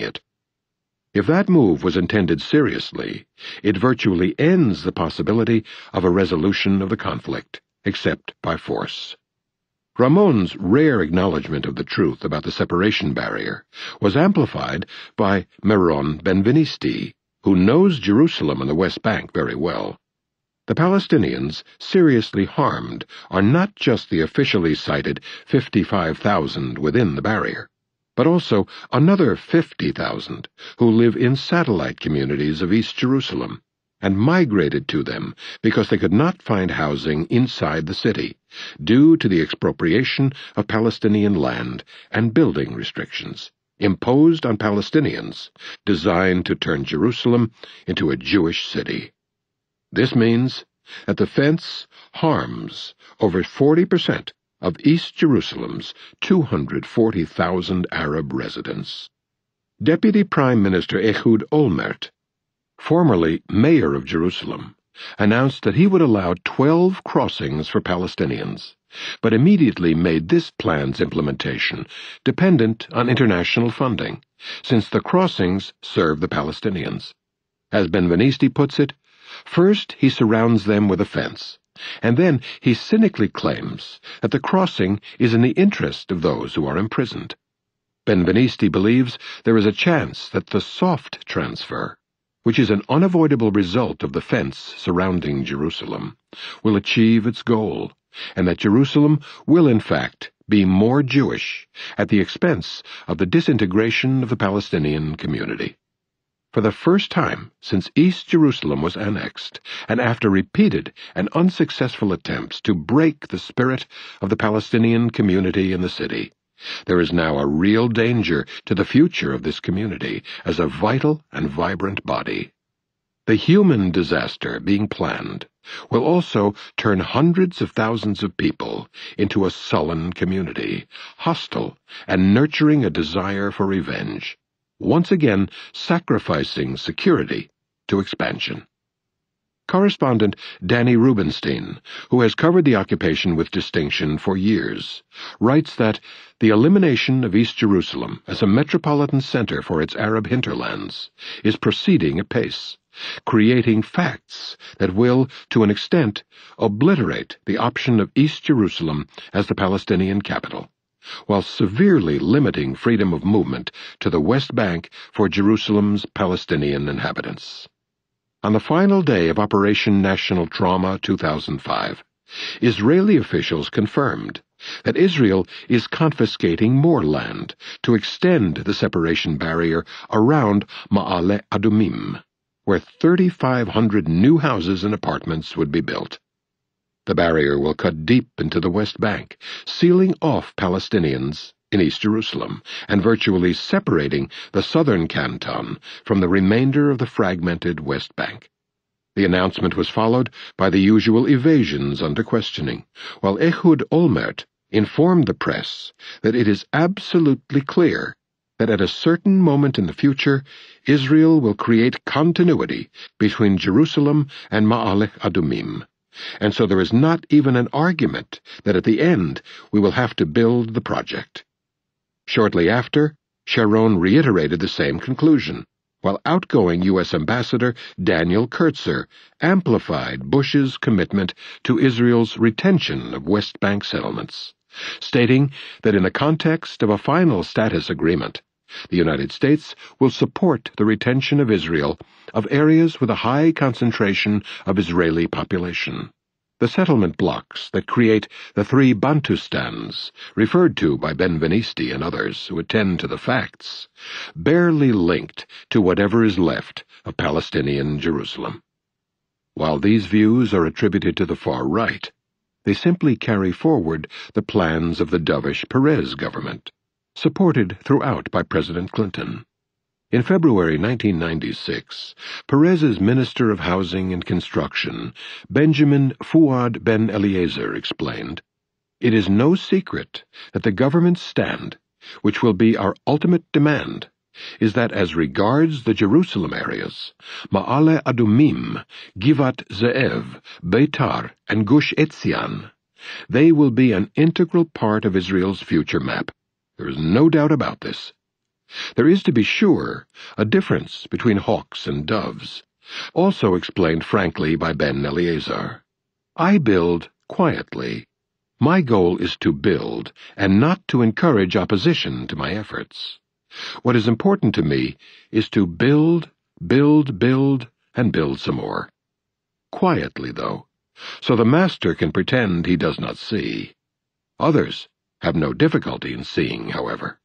it. If that move was intended seriously, it virtually ends the possibility of a resolution of the conflict, except by force. Ramon's rare acknowledgment of the truth about the separation barrier was amplified by Meron Benvenisti, who knows Jerusalem and the West Bank very well. The Palestinians seriously harmed are not just the officially cited 55,000 within the barrier, but also another 50,000 who live in satellite communities of East Jerusalem and migrated to them because they could not find housing inside the city due to the expropriation of Palestinian land and building restrictions imposed on Palestinians designed to turn Jerusalem into a Jewish city. This means that the fence harms over 40% of East Jerusalem's 240,000 Arab residents. Deputy Prime Minister Ehud Olmert, formerly mayor of Jerusalem, announced that he would allow 12 crossings for Palestinians, but immediately made this plan's implementation dependent on international funding, since the crossings serve the Palestinians. As Benvenisti puts it, first he surrounds them with a fence, and then he cynically claims that the crossing is in the interest of those who are imprisoned. Benvenisti believes there is a chance that the soft transfer, which is an unavoidable result of the fence surrounding Jerusalem, will achieve its goal, and that Jerusalem will in fact be more Jewish at the expense of the disintegration of the Palestinian community. For the first time since East Jerusalem was annexed, and after repeated and unsuccessful attempts to break the spirit of the Palestinian community in the city, there is now a real danger to the future of this community as a vital and vibrant body. The human disaster being planned will also turn hundreds of thousands of people into a sullen community, hostile and nurturing a desire for revenge, once again sacrificing security to expansion. Correspondent Danny Rubenstein, who has covered the occupation with distinction for years, writes that the elimination of East Jerusalem as a metropolitan center for its Arab hinterlands is proceeding apace, creating facts that will, to an extent, obliterate the option of East Jerusalem as the Palestinian capital, while severely limiting freedom of movement to the West Bank for Jerusalem's Palestinian inhabitants. On the final day of Operation National Trauma 2005, Israeli officials confirmed that Israel is confiscating more land to extend the separation barrier around Ma'ale Adumim, where 3,500 new houses and apartments would be built. The barrier will cut deep into the West Bank, sealing off Palestinians in East Jerusalem and virtually separating the southern canton from the remainder of the fragmented West Bank. The announcement was followed by the usual evasions under questioning, while Ehud Olmert informed the press that it is absolutely clear that at a certain moment in the future, Israel will create continuity between Jerusalem and Ma'ale Adumim, and so there is not even an argument that at the end we will have to build the project. Shortly after, Sharon reiterated the same conclusion, while outgoing U.S. Ambassador Daniel Kurtzer amplified Bush's commitment to Israel's retention of West Bank settlements, stating that in the context of a final status agreement, the United States will support the retention of Israel of areas with a high concentration of Israeli population. The settlement blocks that create the three Bantustans, referred to by Benvenisti and others who attend to the facts, barely linked to whatever is left of Palestinian Jerusalem. While these views are attributed to the far right, they simply carry forward the plans of the Dovish-Perez government, supported throughout by President Clinton. In February 1996, Perez's Minister of Housing and Construction, Benjamin Fuad Ben Eliezer, explained, "It is no secret that the government's stand, which will be our ultimate demand, is that as regards the Jerusalem areas, Ma'ale Adumim, Givat Ze'ev, Beitar, and Gush Etzion, they will be an integral part of Israel's future map. There is no doubt about this. There is, to be sure, a difference between hawks and doves, also explained frankly by Ben Eleazar. I build quietly. My goal is to build, and not to encourage opposition to my efforts. What is important to me is to build, and build some more. Quietly, though, so the master can pretend he does not see. Others have no difficulty in seeing, however.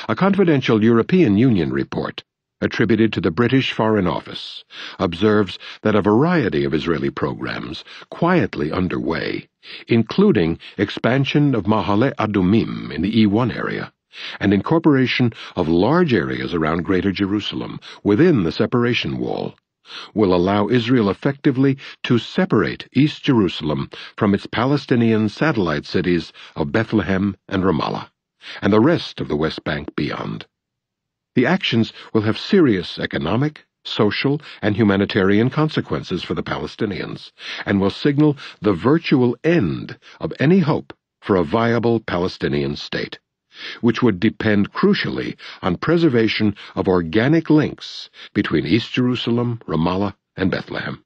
A confidential European Union report, attributed to the British Foreign Office, observes that a variety of Israeli programs quietly underway, including expansion of Ma'ale Adumim in the E1 area, and incorporation of large areas around Greater Jerusalem within the separation wall, will allow Israel effectively to separate East Jerusalem from its Palestinian satellite cities of Bethlehem and Ramallah, and the rest of the West Bank beyond. The actions will have serious economic, social, and humanitarian consequences for the Palestinians, and will signal the virtual end of any hope for a viable Palestinian state, which would depend crucially on preservation of organic links between East Jerusalem, Ramallah, and Bethlehem.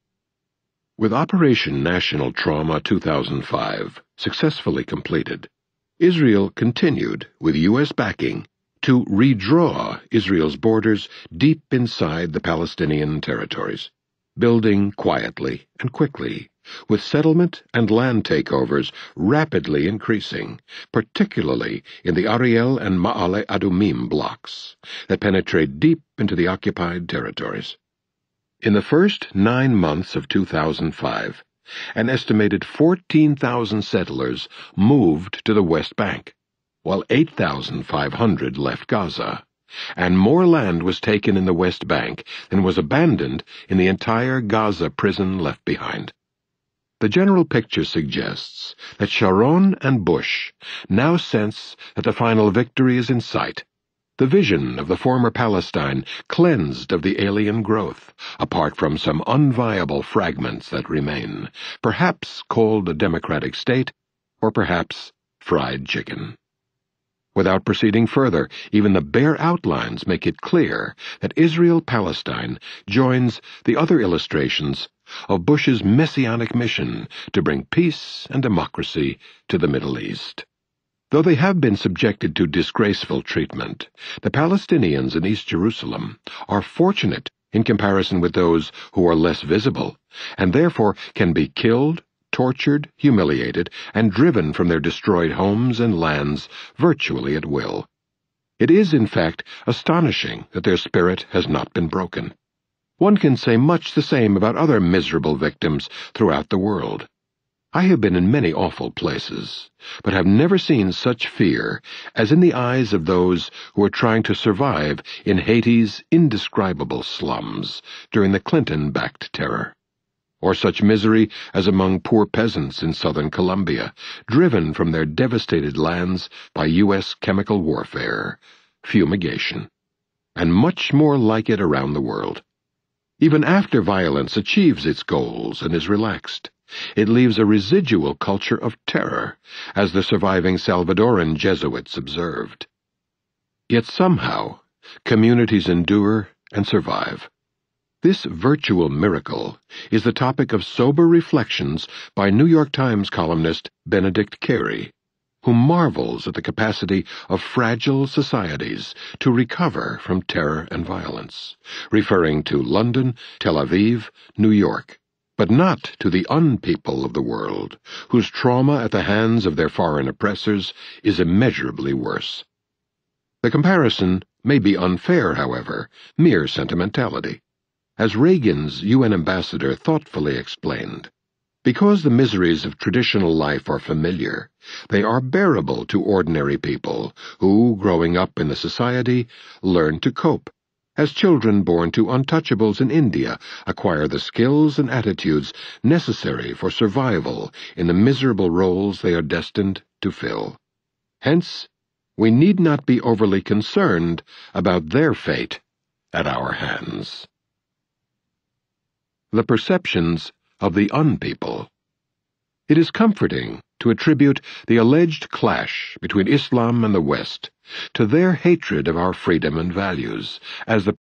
With Operation National Trauma 2005 successfully completed, Israel continued, with U.S. backing, to redraw Israel's borders deep inside the Palestinian territories, building quietly and quickly, with settlement and land takeovers rapidly increasing, particularly in the Ariel and Ma'ale Adumim blocks that penetrate deep into the occupied territories. In the first 9 months of 2005, an estimated 14,000 settlers moved to the West Bank, while 8,500 left Gaza, and more land was taken in the West Bank than was abandoned in the entire Gaza prison left behind. The general picture suggests that Sharon and Bush now sense that the final victory is in sight, the vision of the former Palestine cleansed of the alien growth, apart from some unviable fragments that remain, perhaps called a democratic state, or perhaps fried chicken. Without proceeding further, even the bare outlines make it clear that Israel-Palestine joins the other illustrations of Bush's messianic mission to bring peace and democracy to the Middle East. Though they have been subjected to disgraceful treatment, the Palestinians in East Jerusalem are fortunate in comparison with those who are less visible, and therefore can be killed, tortured, humiliated, and driven from their destroyed homes and lands virtually at will. It is, in fact, astonishing that their spirit has not been broken. One can say much the same about other miserable victims throughout the world. I have been in many awful places, but have never seen such fear as in the eyes of those who are trying to survive in Haiti's indescribable slums during the Clinton-backed terror, or such misery as among poor peasants in southern Colombia, driven from their devastated lands by U.S. chemical warfare, fumigation, and much more like it around the world. Even after violence achieves its goals and is relaxed, it leaves a residual culture of terror, as the surviving Salvadoran Jesuits observed. Yet somehow, communities endure and survive. This virtual miracle is the topic of sober reflections by New York Times columnist Benedict Carey, who marvels at the capacity of fragile societies to recover from terror and violence, referring to London, Tel Aviv, New York, but not to the unpeople of the world, whose trauma at the hands of their foreign oppressors is immeasurably worse. The comparison may be unfair, however, mere sentimentality. As Reagan's UN ambassador thoughtfully explained, because the miseries of traditional life are familiar, they are bearable to ordinary people who, growing up in the society, learn to cope, as children born to untouchables in India acquire the skills and attitudes necessary for survival in the miserable roles they are destined to fill. Hence, we need not be overly concerned about their fate at our hands. The perceptions of the unpeople. It is comforting to attribute the alleged clash between Islam and the West to their hatred of our freedom and values, as the